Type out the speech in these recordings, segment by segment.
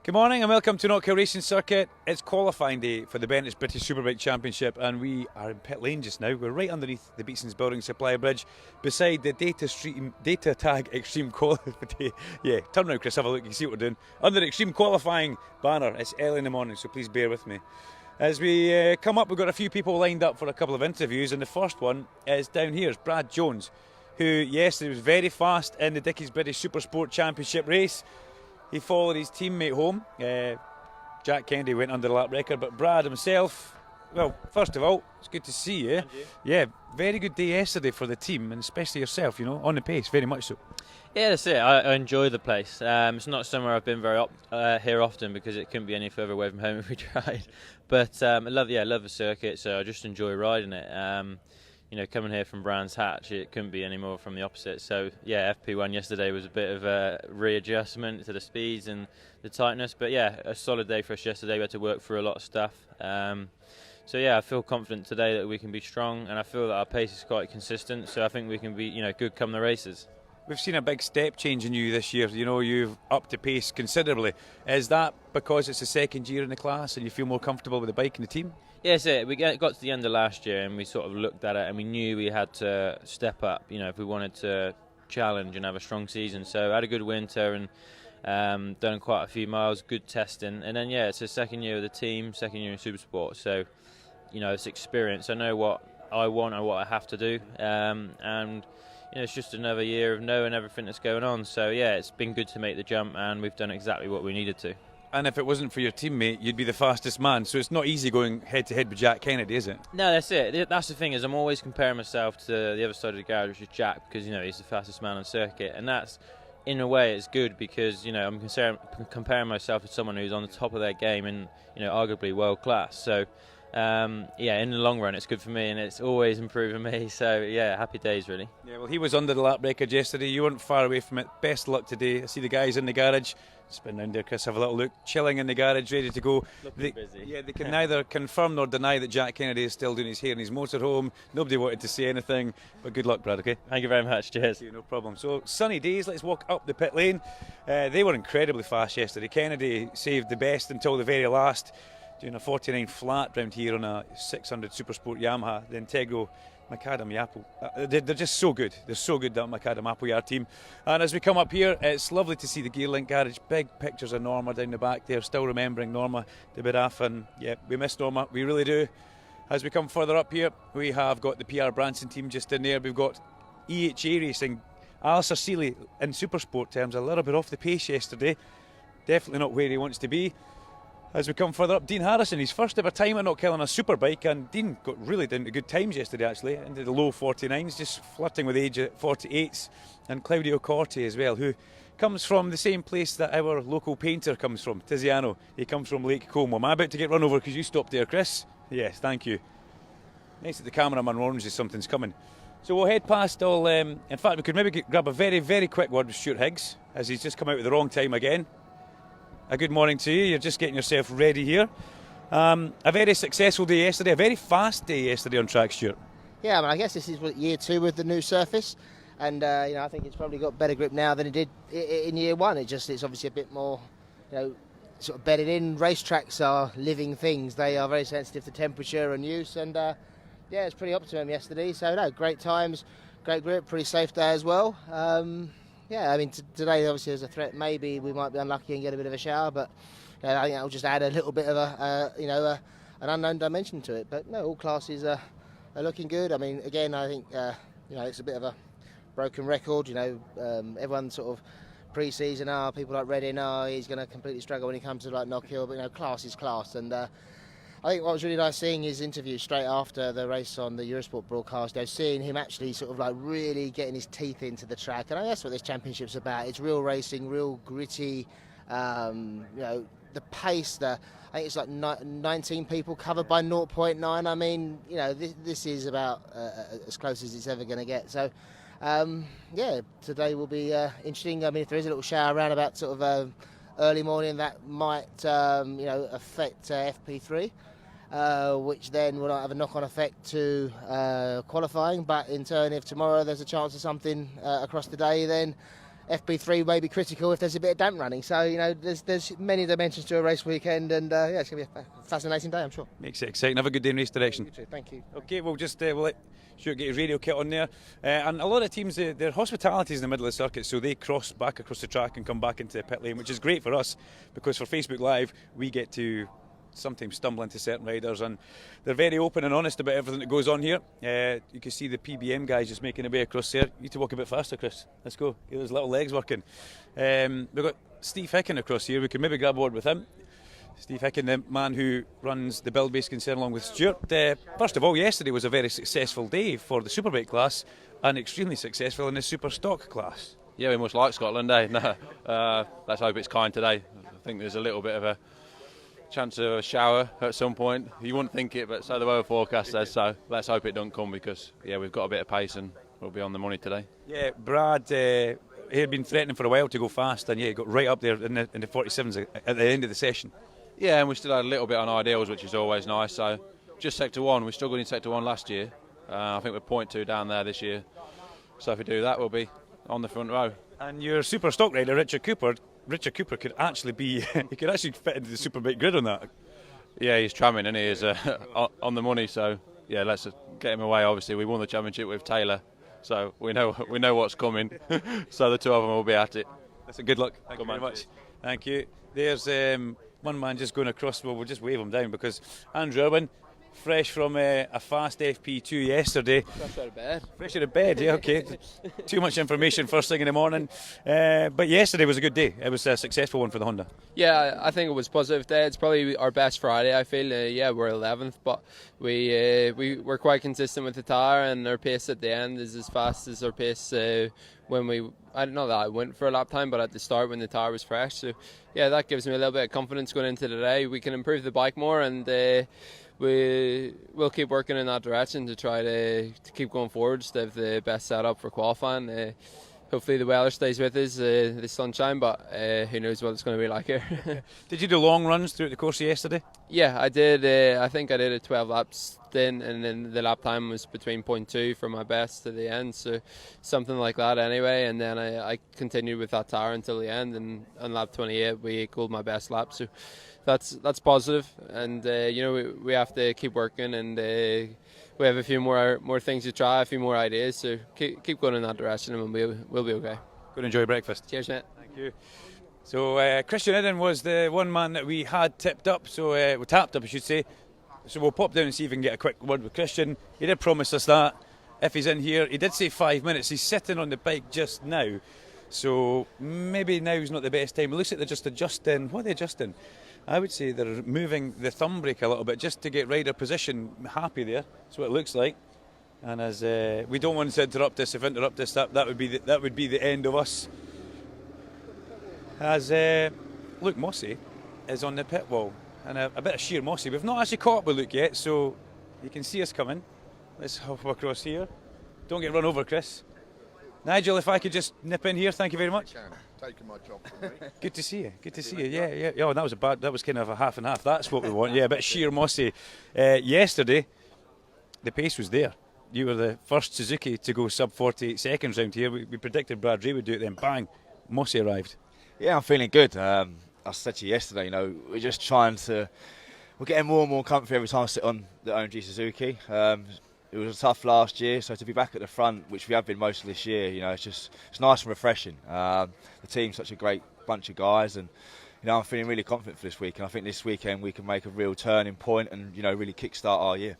Good morning and welcome to Knockhill Racing Circuit. It's qualifying day for the Bennetts British Superbike Championship and we are in pit lane just now. We're right underneath the Beatson's Building Supply Bridge beside the Data Tag Extreme Qualifying. Yeah, turn around Chris, have a look, you can see what we're doing. Under the Extreme Qualifying banner. It's early in the morning, so please bear with me. As we come up, we've got a few people lined up for a couple of interviews, and the first one is down here. It's Brad Jones, who yesterday was very fast in the Dickies British Supersport Championship race. He followed his teammate home. Jack Kennedy went under the lap record, but Brad himself, well, first of all, it's good to see you. Yeah, very good day yesterday for the team, and especially yourself, on the pace, very much so. Yeah, that's it. I enjoy the place. It's not somewhere I've been very here often because it couldn't be any further away from home if we tried. But I love the circuit, so I just enjoy riding it. Coming here from Brands Hatch, it couldn't be any more from the opposite. So, yeah, FP1 yesterday was a bit of a readjustment to the speeds and the tightness. But, yeah, a solid day for us yesterday. We had to work through a lot of stuff. So, yeah, I feel confident today that we can be strong, and I feel that our pace is quite consistent. So I think we can be, good come the races. We've seen a big step change in you this year. You've upped the pace considerably. Is that because it's the second year in the class and you feel more comfortable with the bike and the team? Yes, we got to the end of last year and we sort of looked at it and we knew we had to step up, if we wanted to challenge and have a strong season. So I had a good winter and done quite a few miles, good testing. And then, it's the second year of the team, second year in Supersport. So, it's experience. I know what I want and what I have to do. And it's just another year of knowing everything that's going on. So, it's been good to make the jump and we've done exactly what we needed to. And if it wasn't for your teammate, you'd be the fastest man. So it's not easy going head-to-head with Jack Kennedy, is it? No, that's it. That's the thing, is I'm always comparing myself to the other side of the garage, which is Jack, because, he's the fastest man on circuit. And that's, in a way, it's good because, I'm comparing myself to someone who's on the top of their game and, arguably world-class. So, in the long run, it's good for me and it's always improving me. So, happy days, really. Yeah, well, he was under the lap record yesterday. You weren't far away from it. Best luck today. I see the guys in the garage. Spin round there, Chris, have a little look. Chilling in the garage, ready to go. Looking busy. Yeah, they can neither confirm nor deny that Jack Kennedy is still doing his hair in his motorhome. Nobody wanted to say anything, but good luck, Brad, okay? Thank you very much, cheers. Thank you, no problem. So, sunny days, let's walk up the pit lane. They were incredibly fast yesterday. Kennedy saved the best until the very last, doing a 49 flat round here on a 600 Supersport Yamaha, the Integro Macadam Yapple. They're just so good. They're so good, that Macadam Appleyard team. And as we come up here, it's lovely to see the Gearlink garage. Big pictures of Norma down the back there. Still remembering Norma de Biraff. And we miss Norma. We really do. As we come further up here, we have got the PR Branson team just in there. We've got EHA Racing. Alistair Seeley, in Supersport terms, a little bit off the pace yesterday. Definitely not where he wants to be. As we come further up, Dean Harrison, his first ever time at Knockhill on a superbike, and Dean got really down to good times yesterday actually, into the low 49s, just flirting with age at 48s, and Claudio Corti as well, who comes from the same place that our local painter comes from, Tiziano. He comes from Lake Como. Am I about to get run over because you stopped there, Chris? Yes, thank you. Nice that the cameraman warns you something's coming. So we'll head past all, in fact we could maybe grab a very, very quick word with Stuart Higgs, as he's just come out at the wrong time again. A good morning to you. You're just getting yourself ready here. A very successful day yesterday, a very fast day yesterday on track, Stuart. Yeah, I guess this is year 2 with the new surface, and I think it's probably got better grip now than it did in year 1. It's obviously a bit more, sort of bedded in. Racetracks are living things. They are very sensitive to temperature and use, and it's pretty optimum yesterday. So great times, great grip, pretty safe day as well. Today obviously there's a threat. Maybe we might be unlucky and get a bit of a shower, but I think that'll just add a little bit of an unknown dimension to it. But no, all classes are looking good. I mean, again, I think it's a bit of a broken record. Everyone sort of pre-season, people like Redding, he's going to completely struggle when he comes to like Knockhill. But class is class, and I think what was really nice seeing his interview straight after the race on the Eurosport broadcast, seeing him actually sort of like really getting his teeth into the track. And I think that's what this championship's about. It's real racing, real gritty, the pace, I think it's like 19 people covered by 0.9. I mean, this is about as close as it's ever going to get. So, today will be interesting. I mean, if there is a little shower around about sort of early morning, that might, affect FP3. Which then will not have a knock-on effect to qualifying. But in turn, if tomorrow there's a chance of something across the day, then FP3 may be critical if there's a bit of damp running. So, you know, there's many dimensions to a race weekend, and yeah, it's going to be a fascinating day, I'm sure. Makes it exciting. Have a good day in race direction. You too. Thank you. Okay, we'll just we'll let Stuart get his radio kit on there. And a lot of teams, their hospitality is in the middle of the circuit, so they cross back across the track and come back into the pit lane, which is great for us, because for Facebook Live, we get to sometimes stumble into certain riders, and they're very open and honest about everything that goes on here. You can see the PBM guys just making their way across there. You need to walk a bit faster, Chris. Let's go. Get those little legs working. We've got Steve Hicken across here. We can maybe grab a word with him. Steve Hicken, the man who runs the build-based concern along with Stuart. First of all, yesterday was a very successful day for the Superbike class, and extremely successful in the Super Stock class. Yeah, we must like Scotland, eh? No, let's hope it's kind today. I think there's a little bit of a chance of a shower at some point. You wouldn't think it, but so the weather forecast says, so let's hope it doesn't come, because yeah, we've got a bit of pace and we'll be on the money today. Yeah, Brad, he had been threatening for a while to go fast, and yeah, he got right up there in the 47s at the end of the session. Yeah, and we still had a little bit on ideals, which is always nice. So just Sector 1, we struggled in Sector 1 last year. I think we're 0.2 down there this year. So if we do that, we'll be on the front row. And your Super Stock rider, Richard Cooper could actually be, he could actually fit into the Superbike grid on that. Yeah, he's tramming, and he is on the money. So yeah, let's get him away. Obviously, we won the championship with Taylor, so we know what's coming. So the two of them will be at it. That's a good luck. Thank you very much. Thank you. There's one man just going across. Well, we'll just wave him down, because Andrew Irwin, fresh from a fast FP2 yesterday. Fresh out of bed. Fresh out of bed, yeah, okay. Too much information first thing in the morning. But yesterday was a good day. It was a successful one for the Honda. Yeah, I think it was a positive day. It's probably our best Friday, I feel. Yeah, we're 11th, but we're quite consistent with the tyre, and our pace at the end is as fast as our pace when I don't know that I went for a lap time, but at the start when the tyre was fresh. So yeah, that gives me a little bit of confidence going into the day. We can improve the bike more, and we'll keep working in that direction to try to keep going forward, to have the best setup for qualifying. Hopefully the weather stays with us, the sunshine, but who knows what it's going to be like here. Did you do long runs throughout the course of yesterday? Yeah, I did. I think I did a 12 lap stint, and then the lap time was between 0.2 from my best to the end, so something like that anyway. And then I continued with that tyre until the end, and on lap 28 we equalled my best lap. So that's positive, and we have to keep working, and we have a few more things to try, a few more ideas, so keep going in that direction, and we'll be okay. Go and enjoy breakfast. Cheers, mate. Thank you. So Christian Iddon was the one man that we had tipped up, so we tapped up, I should say. So we'll pop down and see if we can get a quick word with Christian. He did promise us that if he's in here. He did say 5 minutes. He's sitting on the bike just now, so maybe now's not the best time. It looks like they're just adjusting. What are they adjusting? I would say they're moving the thumb brake a little bit just to get rider position happy there. That's what it looks like. And as we don't want to interrupt this, if interrupt this, that would be the end of us. As Luke Mossey is on the pit wall, and a bit of sheer Mossey. We've not actually caught up with Luke yet, so you can see us coming. Let's hop across here. Don't get run over, Chris. Nigel, if I could just nip in here, thank you very much. Taking my job from me. Good to see you. Good to see you. Yeah. Oh, that was kind of a half and half. That's what we want. Yeah, a bit of sheer Mossey. Yesterday, the pace was there. You were the first Suzuki to go sub 48 seconds round here. We predicted Brad Ray would do it, then bang, Mossey arrived. Yeah, I'm feeling good. I said to you yesterday, we're just trying to. We're getting more and more comfy every time I sit on the OMG Suzuki. It was tough last year, so to be back at the front, which we have been most of this year, it's nice and refreshing. The team's such a great bunch of guys, and I'm feeling really confident for this week. And I think this weekend we can make a real turning point and really kickstart our year.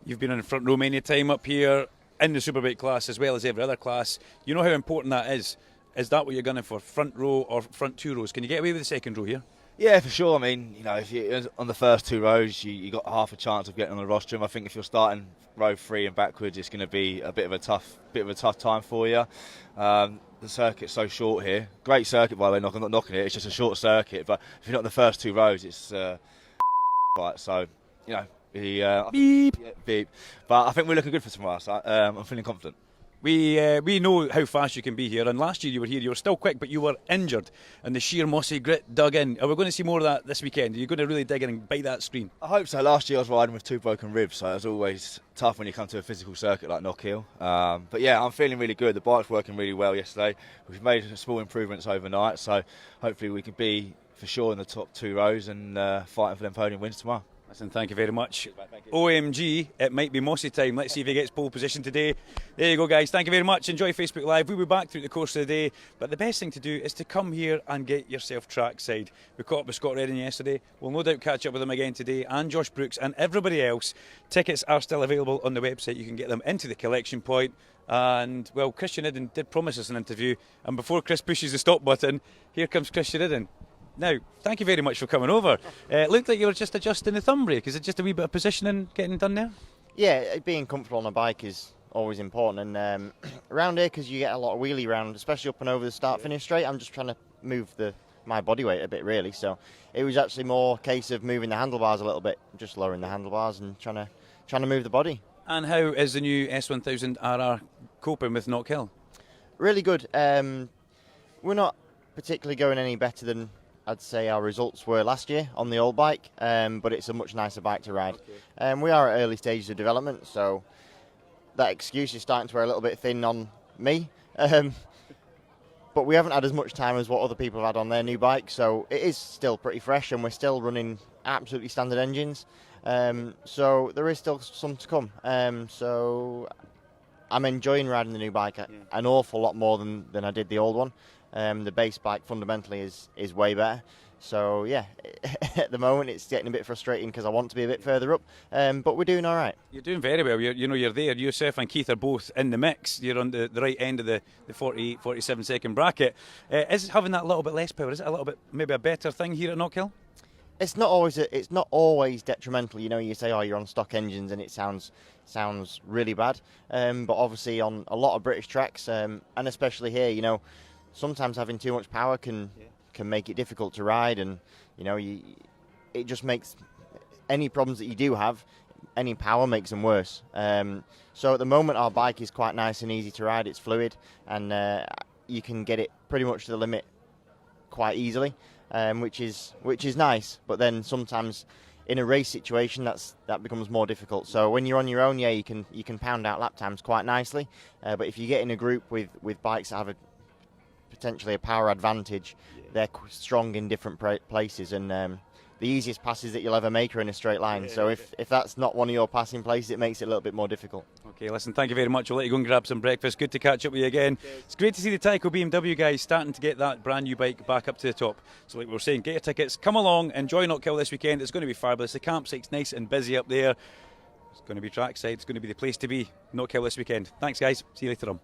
You've been on the front row many a time up here in the Superbike class as well as every other class. You know how important that is. Is that what you're gunning for, front row or front two rows? Can you get away with the second row here? Yeah, for sure. I mean, if you're on the first two rows, you got half a chance of getting on the rostrum. I think if you're starting row 3 and backwards, it's going to be a bit of a tough time for you. The circuit's so short here. Great circuit, by the way. I'm not knocking it. It's just a short circuit. But if you're not in the first two rows, it's right. So beep. Beep. But I think we're looking good for tomorrow. So I'm feeling confident. We know how fast you can be here, and last year you were here, you were still quick, but you were injured, and the sheer mossy grit dug in. Are we going to see more of that this weekend? Are you going to really dig in and bite that screen? I hope so. Last year I was riding with 2 broken ribs, so it was always tough when you come to a physical circuit like Knockhill. But yeah, I'm feeling really good. The bike's working really well yesterday. We've made small improvements overnight, so hopefully we can be for sure in the top 2 rows and fighting for them podium wins tomorrow. Listen, thank you very much. OMG, it might be Mossy time. Let's see if he gets pole position today. There you go, guys. Thank you very much. Enjoy Facebook Live. We'll be back through the course of the day. But the best thing to do is to come here and get yourself trackside. We caught up with Scott Redding yesterday. We'll no doubt catch up with him again today, and Josh Brooks and everybody else. Tickets are still available on the website. You can get them into the collection point. And, well, Christian Iddon did promise us an interview. And before Chris pushes the stop button, here comes Christian Iddon. Now, thank you very much for coming over. It looked like you were just adjusting the thumb brake. Is it just a wee bit of positioning getting done there? Yeah, being comfortable on a bike is always important. And around here, because you get a lot of wheelie round, especially up and over the start-finish straight, I'm just trying to move my body weight a bit, really. So it was actually more a case of moving the handlebars a little bit, just lowering the handlebars and trying to move the body. And how is the new S1000 RR coping with Knockhill? Really good. We're not particularly going any better than I'd say our results were last year on the old bike, but it's a much nicer bike to ride. We are at early stages of development, so that excuse is starting to wear a little bit thin on me. But we haven't had as much time as what other people have had on their new bike, so it is still pretty fresh, and we're still running absolutely standard engines. So there is still some to come. So I'm enjoying riding the new bike an awful lot more than I did the old one. The base bike fundamentally is way better. So yeah, at the moment it's getting a bit frustrating because I want to be a bit further up, but we're doing all right. You're doing very well. You're there. Yourself and Keith are both in the mix. You're on the right end of the 48, 47 second bracket. Is having that little bit less power, is it a little bit maybe a better thing here at Knockhill? It's not always detrimental. You say, oh, you're on stock engines and it sounds really bad. But obviously on a lot of British tracks, and especially here, sometimes having too much power can make it difficult to ride, and it just makes any problems that you do have, any power makes them worse. So at the moment our bike is quite nice and easy to ride. It's fluid, and you can get it pretty much to the limit quite easily, which is nice. But then sometimes in a race situation that becomes more difficult. So when you're on your own, you can pound out lap times quite nicely. But if you get in a group with bikes that have potentially a power advantage, they're strong in different places, and the easiest passes that you'll ever make are in a straight line. So if that's not one of your passing places, it makes it a little bit more difficult. Okay, listen, thank you very much. We'll let you go and grab some breakfast. Good to catch up with you again. It's great to see the Tyco BMW guys starting to get that brand new bike back up to the top. So like we were saying, get your tickets, come along, enjoy Knockhill this weekend. It's going to be fabulous. The campsite's nice and busy up there. It's going to be trackside. It's going to be the place to be. Knockhill this weekend. Thanks, guys. See you later on.